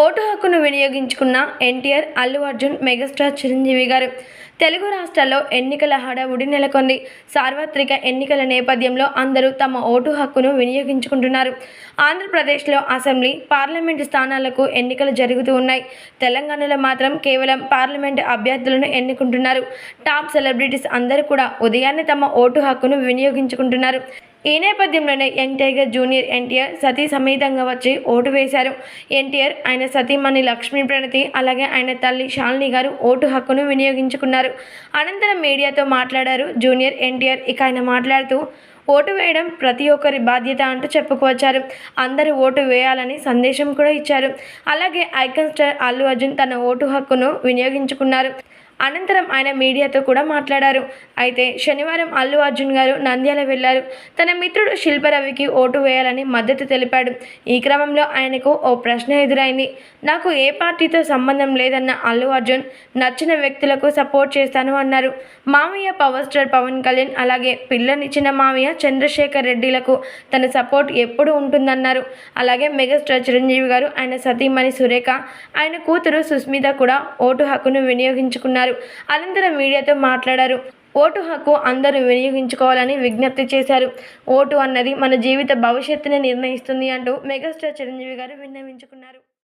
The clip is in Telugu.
ఓటు హక్కును వినియోగించుకున్న ఎన్టీఆర్, అల్లు అర్జున్, మెగాస్టార్ చిరంజీవి గారు. తెలుగు రాష్ట్రాల్లో ఎన్నికల హడావుడి నెలకొంది. సార్వత్రిక ఎన్నికల నేపథ్యంలో అందరూ తమ ఓటు హక్కును వినియోగించుకుంటున్నారు. ఆంధ్రప్రదేశ్లో అసెంబ్లీ, పార్లమెంటు స్థానాలకు ఎన్నికలు జరుగుతూ ఉన్నాయి. తెలంగాణలో మాత్రం కేవలం పార్లమెంటు అభ్యర్థులను ఎన్నుకుంటున్నారు. టాప్ సెలబ్రిటీస్ అందరూ కూడా ఉదయాన్నే తమ ఓటు హక్కును వినియోగించుకుంటున్నారు. ఈ నేపథ్యంలోనే యంగ్ టైగర్ జూనియర్ ఎన్టీఆర్ సతీ సమేతంగా వచ్చి ఓటు వేశారు. ఎన్టీఆర్, ఆయన సతీమణి లక్ష్మీ ప్రణతి, అలాగే ఆయన తల్లి శాలిని గారు ఓటు హక్కును వినియోగించుకున్నారు. అనంతరం మీడియాతో మాట్లాడారు జూనియర్ ఎన్టీఆర్. ఇక ఆయన మాట్లాడుతూ, ఓటు వేయడం ప్రతి ఒక్కరి బాధ్యత అంటూ చెప్పుకొచ్చారు. అందరూ ఓటు వేయాలని సందేశం కూడా ఇచ్చారు. అలాగే ఐకాన్ స్టార్ అల్లు అర్జున్ తన ఓటు హక్కును వినియోగించుకున్నారు. అనంతరం ఆయన మీడియాతో కూడా మాట్లాడారు. అయితే శనివారం అల్లు అర్జున్ గారు నంద్యాల వెళ్లారు. తన మిత్రుడు శిల్పరవికి ఓటు వేయాలని మద్దతు తెలిపాడు. ఈ క్రమంలో ఆయనకు ఓ ప్రశ్న ఎదురైంది. నాకు ఏ పార్టీతో సంబంధం లేదన్న అల్లు అర్జున్, నచ్చిన వ్యక్తులకు సపోర్ట్ చేస్తాను అన్నారు. మామయ్య పవర్ స్టార్ పవన్ కళ్యాణ్, అలాగే పిల్లనిచ్చిన మామయ్య చంద్రశేఖర్ రెడ్డిలకు తన సపోర్ట్ ఎప్పుడు ఉంటుందన్నారు. అలాగే మెగాస్టార్ చిరంజీవి గారు, ఆయన సతీమణి సురేఖ, ఆయన కూతురు సుస్మిత కూడా ఓటు హక్కును వినియోగించుకున్నారు. అనంతరం మీడియాతో మాట్లాడారు. ఓటు హక్కు అందరూ వినియోగించుకోవాలని విజ్ఞప్తి చేశారు. ఓటు అన్నది మన జీవిత భవిష్యత్తుని నిర్ణయిస్తుంది అంటూ మెగాస్టార్ చిరంజీవి గారు విన్నవించుకున్నారు.